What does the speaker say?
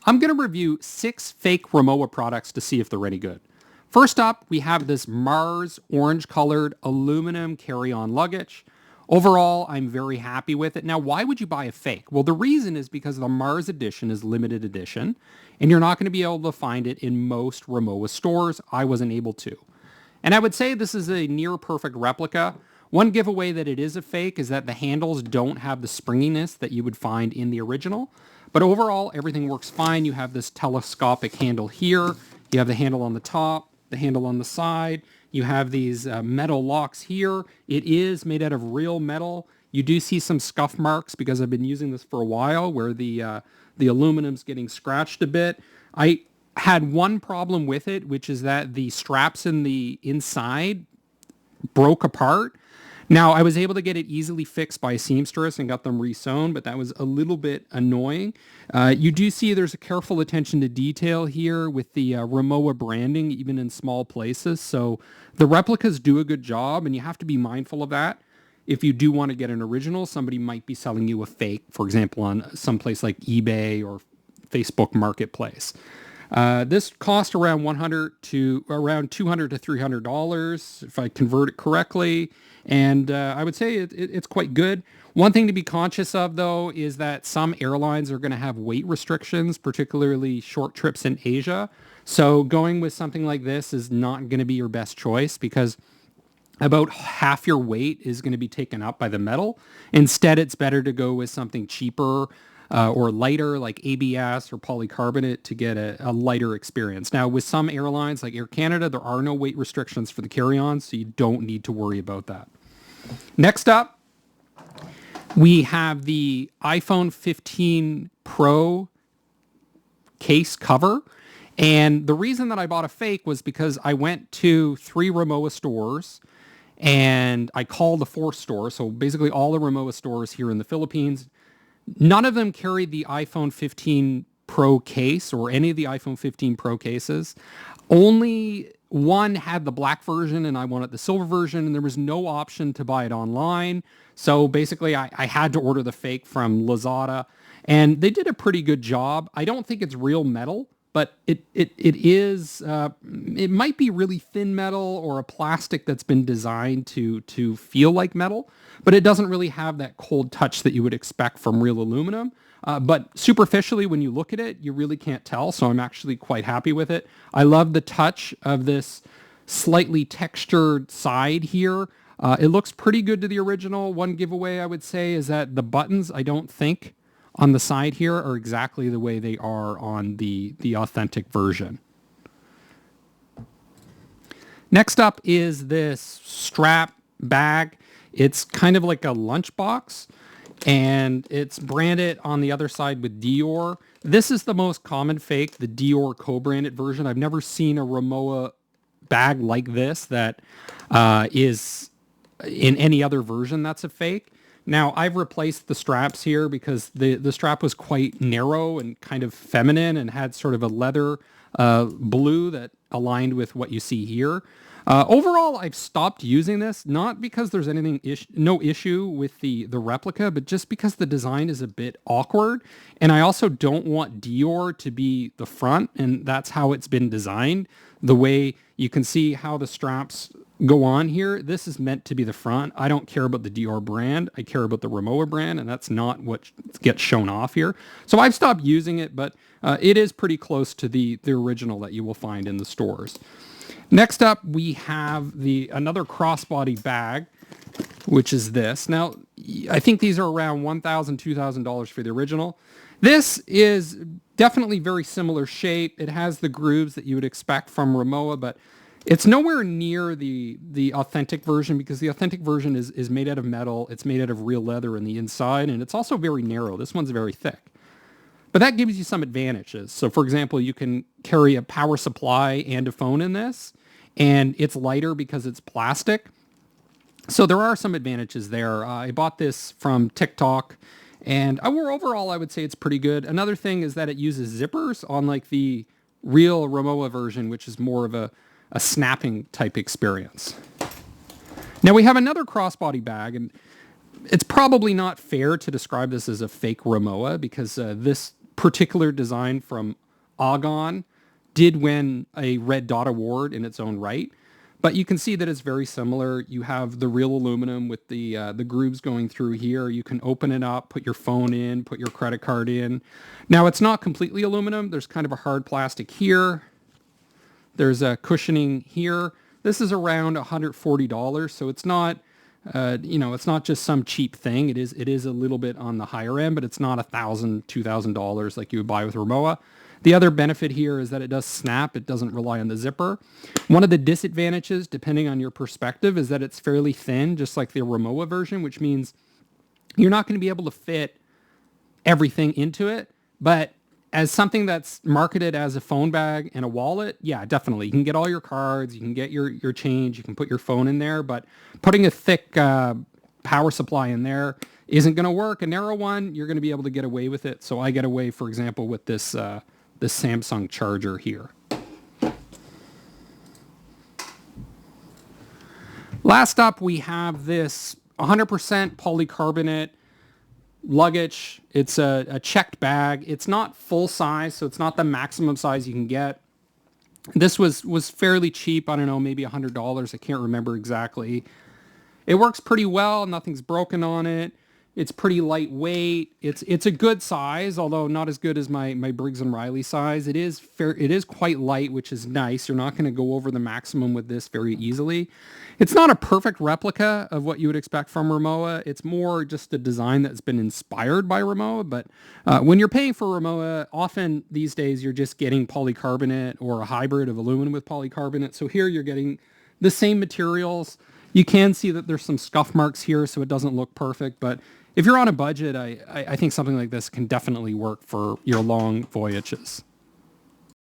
I'm going to review 6 fake Rimowa products to see if they're any good. First up, we have this Mars orange-colored aluminum carry-on luggage. Overall, I'm very happy with it. Now, why would you buy a fake? Well, the reason is because the Mars edition is limited edition, and you're not going to be able to find it in most Rimowa stores. I wasn't able to. And I would say this is a near-perfect replica. One giveaway that it is a fake is that the handles don't have the springiness that you would find in the original. But overall, everything works fine. You have this telescopic handle here. You have the handle on the top, the handle on the side. You have these metal locks here. It is made out of real metal. You do see some scuff marks because I've been using this for a while where the aluminum's getting scratched a bit. I had one problem with it, which is that the straps in the inside broke apart. Now, I was able to get it easily fixed by a seamstress and got them re-sewn, but that was a little bit annoying. You do see there's a careful attention to detail here with the Rimowa branding, even in small places. So the replicas do a good job, and you have to be mindful of that. If you do want to get an original, somebody might be selling you a fake, for example, on some place like eBay or Facebook Marketplace. This cost around $200 to $300 if I convert it correctly, and I would say it's quite good. One thing to be conscious of, though, is that some airlines are going to have weight restrictions, particularly short trips in Asia. So going with something like this is not going to be your best choice because about half your weight is going to be taken up by the metal. Instead, it's better to go with something cheaper or lighter like ABS or polycarbonate to get a lighter experience. Now, with some airlines like Air Canada, there are no weight restrictions for the carry-on, so you don't need to worry about that. Next up, we have the iPhone 15 Pro case cover. And the reason that I bought a fake was because I went to 3 Rimowa stores and I called the 4th store. So basically all the Rimowa stores here in the Philippines. None of them carried the iPhone 15 Pro case or any of the iPhone 15 Pro cases. Only one had the black version and I wanted the silver version, and there was no option to buy it online. So basically I had to order the fake from Lazada, and they did a pretty good job. I don't think it's real metal, but it is, it might be really thin metal or a plastic that's been designed to feel like metal, but it doesn't really have that cold touch that you would expect from real aluminum. But superficially, when you look at it, you really can't tell, so I'm actually quite happy with it. I love the touch of this slightly textured side here. It looks pretty good to the original. One giveaway I would say is that the buttons, I don't think, on the side here are exactly the way they are on the authentic version. Next up is this strap bag. It's kind of like a lunchbox, and it's branded on the other side with Dior. This is the most common fake, the Dior co-branded version. I've never seen a Rimowa bag like this that is in any other version that's a fake. Now, I've replaced the straps here because the strap was quite narrow and kind of feminine and had sort of a leather blue that aligned with what you see here. Overall, I've stopped using this, not because there's anything no issue with the replica, but just because the design is a bit awkward. And I also don't want Dior to be the front, and that's how it's been designed. The way you can see how the straps go on here, this is meant to be the front. I don't care about the Dior brand. I care about the Rimowa brand, and that's not what gets shown off here. So I've stopped using it, but it is pretty close to the original that you will find in the stores. Next up, we have another crossbody bag, which is this. Now, I think these are around $1,000, $2,000 for the original. This is definitely very similar shape. It has the grooves that you would expect from Rimowa, but it's nowhere near the authentic version because the authentic version is made out of metal. It's made out of real leather in the inside, and it's also very narrow. This one's very thick. But that gives you some advantages. So, for example, you can carry a power supply and a phone in this, and it's lighter because it's plastic. So there are some advantages there. I bought this from TikTok, and overall, I would say it's pretty good. Another thing is that it uses zippers, unlike the real Rimowa version, which is more of a snapping type experience. Now we have another crossbody bag, and it's probably not fair to describe this as a fake Rimowa because this particular design from Argon did win a Red Dot Award in its own right. But you can see that it's very similar. You have the real aluminum with the grooves going through here. You can open it up, put your phone in, put your credit card in. Now, it's not completely aluminum. There's kind of a hard plastic here. There's a cushioning here. This is around $140, so it's not, it's not just some cheap thing. It is a little bit on the higher end, but it's not $1,000, $2,000 like you would buy with Rimowa. The other benefit here is that it does snap. It doesn't rely on the zipper. One of the disadvantages, depending on your perspective, is that it's fairly thin, just like the Rimowa version, which means you're not going to be able to fit everything into it. But as something that's marketed as a phone bag and a wallet, yeah, definitely. You can get all your cards, you can get your change, you can put your phone in there, but putting a thick power supply in there isn't going to work. A narrow one, you're going to be able to get away with it. So I get away, for example, with this Samsung charger here. Last up, we have this 100% polycarbonate luggage. It's a checked bag. It's not full size, so it's not the maximum size you can get. This was fairly cheap. I don't know, maybe $100. I can't remember exactly. It works pretty well. Nothing's broken on it. It's pretty lightweight. It's a good size, although not as good as my Briggs & Riley size. It is quite light, which is nice. You're not going to go over the maximum with this very easily. It's not a perfect replica of what you would expect from Rimowa. It's more just a design that's been inspired by Rimowa. But when you're paying for Rimowa, often these days you're just getting polycarbonate or a hybrid of aluminum with polycarbonate. So here you're getting the same materials. You can see that there's some scuff marks here, so it doesn't look perfect. But if you're on a budget, I think something like this can definitely work for your long voyages.